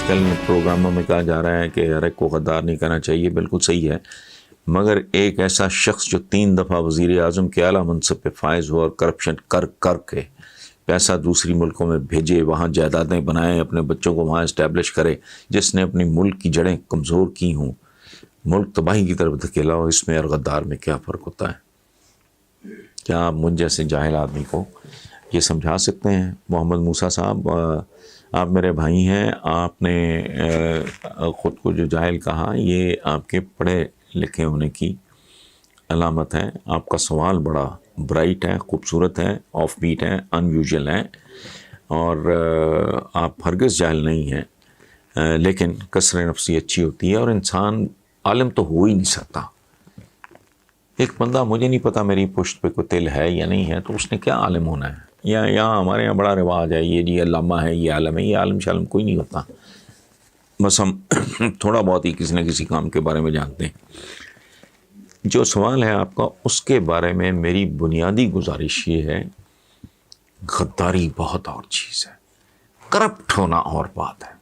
کل پروگراموں میں کہا جا رہا ہے کہ ہر ایک کو غدار نہیں کرنا چاہیے، بالکل صحیح ہے، مگر ایک ایسا شخص جو 3 دفعہ وزیر اعظم کے اعلیٰ منصب پہ فائز ہوا اور کرپشن کر کے پیسہ دوسری ملکوں میں بھیجے، وہاں جائیدادیں بنائے، اپنے بچوں کو وہاں اسٹیبلش کرے، جس نے اپنی ملک کی جڑیں کمزور کی ہوں، ملک تباہی کی طرف دھکیلا ہو، اس میں اور غدار میں کیا فرق ہوتا ہے؟ کیا آپ مجھ جیسے جاہل آدمی کو یہ سمجھا سکتے ہیں؟ محمد موسیٰ صاحب، آپ میرے بھائی ہیں، آپ نے خود کو جو جاہل کہا، یہ آپ کے پڑھے لکھے ہونے کی علامت ہے۔ آپ کا سوال بڑا برائٹ ہے، خوبصورت ہے، آف بیٹ ہے، ان یوزول ہے، اور آپ ہرگز جاہل نہیں ہیں، لیکن کثر نفسی اچھی ہوتی ہے، اور انسان عالم تو ہو ہی نہیں سکتا۔ ایک بندہ، مجھے نہیں پتا میری پشت پہ کوئی تل ہے یا نہیں ہے، تو اس نے کیا عالم ہونا ہے؟ یا یہاں ہمارے یہاں بڑا رواج ہے، یہ جی علامہ ہے، یہ عالم ہے، یہ عالم شالم کوئی نہیں ہوتا، بس ہم تھوڑا بہت ہی کسی نہ کسی کام کے بارے میں جانتے ہیں۔ جو سوال ہے آپ کا، اس کے بارے میں میری بنیادی گزارش یہ ہے، غداری بہت اور چیز ہے، کرپٹ ہونا اور بات ہے۔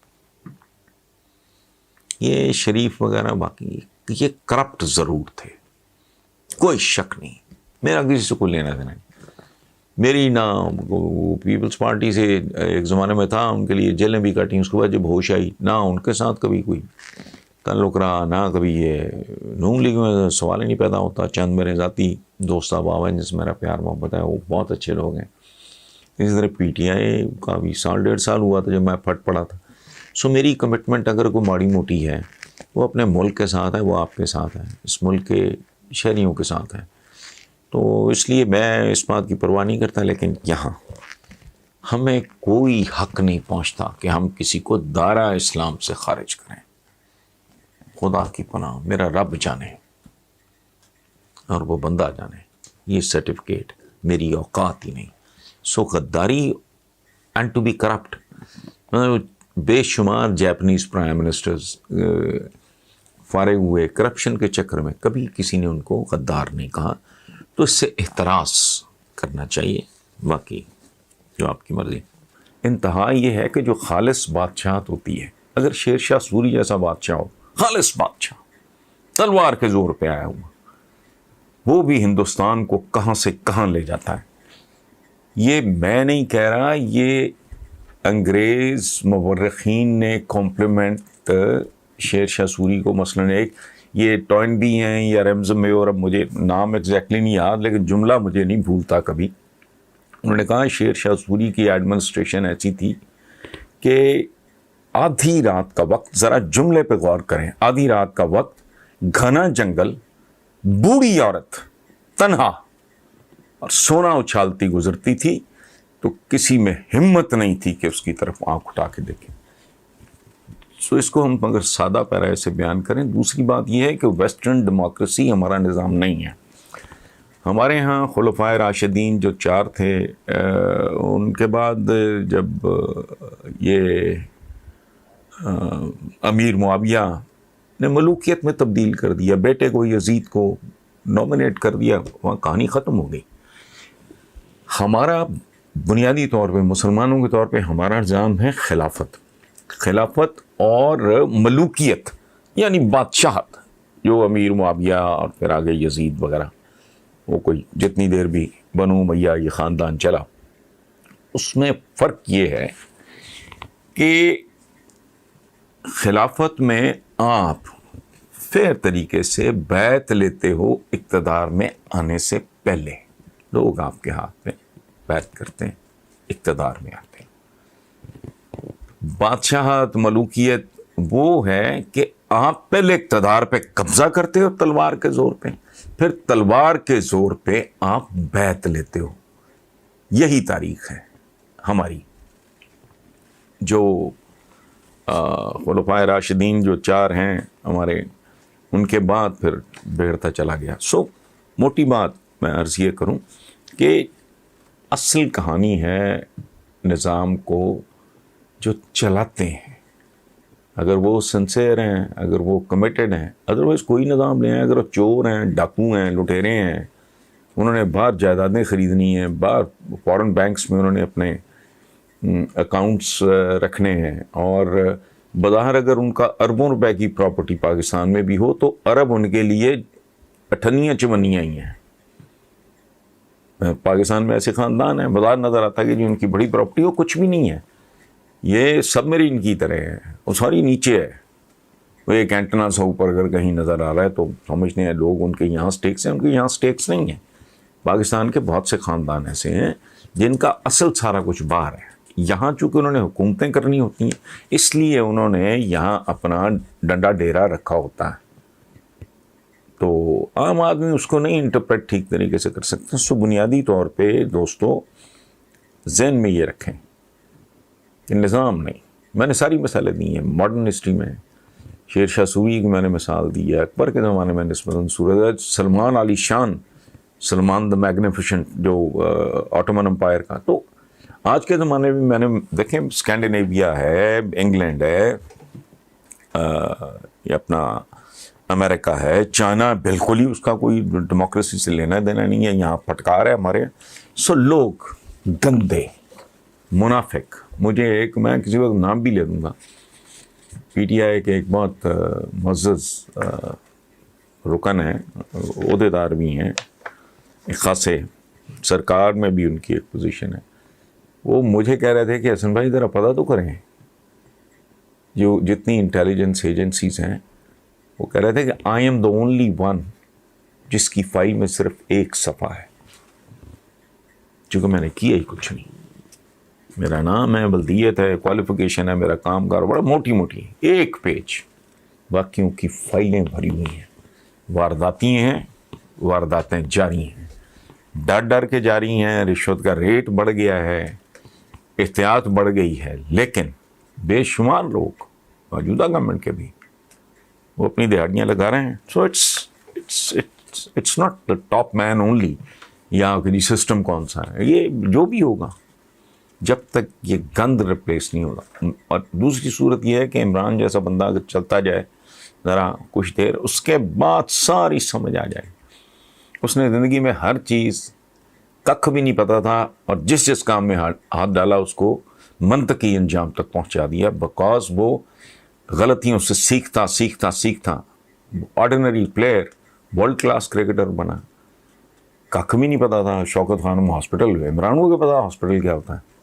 یہ شریف وغیرہ باقی یہ کرپٹ ضرور تھے، کوئی شک نہیں، میرا کسی سے کوئی لینا دینا نہیں۔ میری نہ پیپلز پارٹی سے ایک زمانے میں تھا، ان کے لیے جیلیں بھی کاٹیں، اس کے بعد جب ہوش آئی، نہ ان کے ساتھ کبھی کوئی تعلق رہا، نہ کبھی یہ نون لیگ میں سوال ہی نہیں پیدا ہوتا۔ چند میرے ذاتی دوست احباب ہیں جس سے میرا پیار محبت ہے، وہ بہت اچھے لوگ ہیں۔ اسی طرح پی ٹی آئی کا بھی 1.5 سال ہوا تھا جب میں پھٹ پڑا تھا۔ سو میری کمٹمنٹ اگر کوئی ماڑی موٹی ہے، وہ اپنے ملک کے ساتھ ہے، وہ آپ کے ساتھ ہے، اس ملک کے شہریوں کے ساتھ ہے، تو اس لیے میں اس بات کی پرواہ نہیں کرتا۔ لیکن یہاں ہمیں کوئی حق نہیں پہنچتا کہ ہم کسی کو دائرہ اسلام سے خارج کریں۔ خدا کی پناہ، میرا رب جانے اور وہ بندہ جانے، یہ سرٹیفکیٹ میری اوقات ہی نہیں۔ سو غداری اینڈ ٹو بی کرپٹ، بے شمار جاپنیز پرائم منسٹرز فارغ ہوئے کرپشن کے چکر میں، کبھی کسی نے ان کو غدار نہیں کہا، تو اس سے احتراز کرنا چاہیے۔ باقی جو آپ کی مرضی۔ انتہا یہ ہے کہ جو خالص بادشاہت ہوتی ہے، اگر شیر شاہ سوری جیسا بادشاہ ہو، خالص بادشاہ، تلوار کے زور پہ آیا ہوا، وہ بھی ہندوستان کو کہاں سے کہاں لے جاتا ہے۔ یہ میں نہیں کہہ رہا، یہ انگریز مورخین نے کمپلیمنٹ شیر شاہ سوری کو، مثلاً ایک یہ ٹوئن بھی ہیں یا ریمز میور، اب مجھے نام ایگزیکٹلی نہیں یاد، لیکن جملہ مجھے نہیں بھولتا کبھی۔ انہوں نے کہا شیر شاہ سوری کی ایڈمنسٹریشن ایسی تھی کہ آدھی رات کا وقت، ذرا جملے پہ غور کریں، آدھی رات کا وقت، گھنا جنگل، بوڑھی عورت تنہا اور سونا اچھالتی گزرتی تھی، تو کسی میں ہمت نہیں تھی کہ اس کی طرف آنکھ اٹھا کے دیکھیں۔ سو اس کو ہم اگر سادہ پیرے سے بیان کریں، دوسری بات یہ ہے کہ ویسٹرن ڈیموکریسی ہمارا نظام نہیں ہے۔ ہمارے ہاں خلفائے راشدین جو 4 تھے، ان کے بعد جب یہ امیر معاویہ نے ملوکیت میں تبدیل کر دیا، بیٹے کو یزید کو نومینیٹ کر دیا، وہاں کہانی ختم ہو گئی۔ ہمارا بنیادی طور پہ، مسلمانوں کے طور پہ، ہمارا نظام ہے خلافت اور ملوکیت، یعنی بادشاہت، جو امیر معاویہ اور پھر آگے یزید وغیرہ، وہ کوئی جتنی دیر بھی بنو امیہ یہ خاندان چلا۔ اس میں فرق یہ ہے کہ خلافت میں آپ فیر طریقے سے بیعت لیتے ہو، اقتدار میں آنے سے پہلے لوگ آپ کے ہاتھ میں بیعت کرتے ہیں، اقتدار میں آتے ہیں۔ بادشاہت، ملوکیت وہ ہے کہ آپ پہلے اقتدار پہ قبضہ کرتے ہو تلوار کے زور پہ، پھر تلوار کے زور پہ آپ بیعت لیتے ہو۔ یہی تاریخ ہے ہماری۔ جو خلفائے راشدین جو 4 ہیں ہمارے، ان کے بعد پھر بگڑتا چلا گیا۔ سو موٹی بات میں عرض یہ کروں کہ اصل کہانی ہے نظام کو جو چلاتے ہیں، اگر وہ سنسیئر ہیں، اگر وہ کمیٹڈ ہیں، ادروائز کوئی نظام نہیں ہے۔ اگر وہ چور ہیں، ڈاکو ہیں، لٹیرے ہیں، انہوں نے باہر جائیدادیں خریدنی ہیں، باہر فورن بینکس میں انہوں نے اپنے اکاؤنٹس رکھنے ہیں، اور بظاہر اگر ان کا اربوں روپے کی پراپرٹی پاکستان میں بھی ہو تو عرب ان کے لیے اٹھنیاں چمنیاں ہی ہیں. پاکستان میں ایسے خاندان ہیں, بظاہر نظر آتا ہے کہ ان کی بڑی پراپرٹی ہو, کچھ بھی نہیں ہے, یہ سب میرین کی طرح ہے, وہ ساری نیچے ہے, وہ ایک اینٹنا سا اوپر اگر کہیں نظر آ رہا ہے تو سمجھتے ہیں لوگ ان کے یہاں سٹیکس ہیں, ان کے یہاں سٹیکس نہیں ہیں. پاکستان کے بہت سے خاندان ایسے ہیں جن کا اصل سارا کچھ باہر ہے. یہاں چونکہ انہوں نے حکومتیں کرنی ہوتی ہیں, اس لیے انہوں نے یہاں اپنا ڈنڈا ڈیرا رکھا ہوتا ہے. تو عام آدمی اس کو نہیں انٹرپریٹ ٹھیک طریقے سے کر سکتے. سو بنیادی طور پہ دوستو ذہن میں یہ رکھیں کہ نظام نہیں. میں نے ساری مثالیں دی ہیں ماڈرن ہسٹری میں. شیر شاہ سوری کی میں نے مثال دی ہے, اکبر کے زمانے میں نسبتاً صورت, سلمان علی شان, سلمان دا میگنیفیشنٹ جو آٹومن امپائر کا. تو آج کے زمانے میں میں نے دیکھیں اسکینڈینیویا ہے, انگلینڈ ہے, یہ اپنا امریکہ ہے, چائنا بالکل ہی اس کا کوئی ڈیموکریسی سے لینا دینا نہیں ہے, یہاں پھٹکار ہے ہمارے. سو لوگ گندے منافق, مجھے ایک, میں کسی وقت نام بھی لے دوں گا, پی ٹی آئی کے ایک بہت معزز رکن ہیں, عہدیدار بھی ہیں, ایک خاصے سرکار میں بھی ان کی ایک پوزیشن ہے. وہ مجھے کہہ رہے تھے کہ حسن بھائی ذرا پتہ تو کریں, جو جتنی انٹیلیجنس ایجنسیز ہیں, وہ کہہ رہے تھے کہ I am the only one جس کی فائل میں صرف ایک صفحہ ہے, چونکہ میں نے کیا ہی کچھ نہیں. میرا نام ہے, بلدیت ہے, کوالیفیکیشن ہے, میرا کام کار بڑا موٹی موٹی, ایک پیج, باقیوں کی فائلیں بھری ہوئی ہیں. وارداتی ہیں, وارداتیں جاری ہیں, ڈر ڈر کے جاری ہیں, رشوت کا ریٹ بڑھ گیا ہے, احتیاط بڑھ گئی ہے, لیکن بے شمار لوگ موجودہ گورنمنٹ کے بھی وہ اپنی دہاڑیاں لگا رہے ہیں. So it's not the top man only, یا کہ سسٹم کون سا ہے, یہ جو بھی ہوگا جب تک یہ گند ریپلیس نہیں ہوگا. اور دوسری صورت یہ ہے کہ عمران جیسا بندہ اگر چلتا جائے ذرا کچھ دیر, اس کے بعد ساری سمجھ آ جائے. اس نے زندگی میں ہر چیز ککھ بھی نہیں پتا تھا, اور جس جس کام میں ہاتھ ڈالا اس کو منطقی انجام تک پہنچا دیا, بیکاز وہ غلطیوں سے سیکھتا سیکھتا سیکھتا ordinary player world class cricketer بنا. ککھ بھی نہیں پتا تھا. شوکت خانم ہاسپٹل گئے, عمران کو کیا پتا ہاسپٹل کیا ہوتا ہے,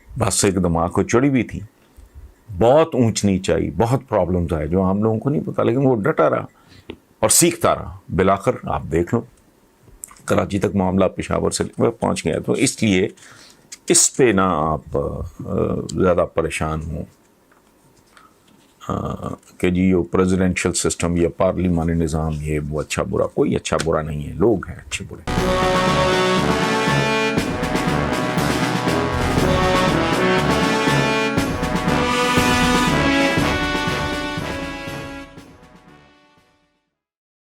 بس ایک دماغ کو چڑی بھی تھی. بہت اونچ نیچ آئی, بہت پرابلمز آئے جو ہم لوگوں کو نہیں پتا, لیکن وہ ڈٹا رہا اور سیکھتا رہا. بالآخر آپ دیکھ لو کراچی تک معاملہ پشاور سے پہنچ گیا. تو اس لیے اس پہ نہ آپ زیادہ پریشان ہوں کہ جی یہ پریزیڈنشل سسٹم یا پارلیمانی نظام یہ وہ اچھا برا. کوئی اچھا برا نہیں ہے, لوگ ہیں اچھے برے.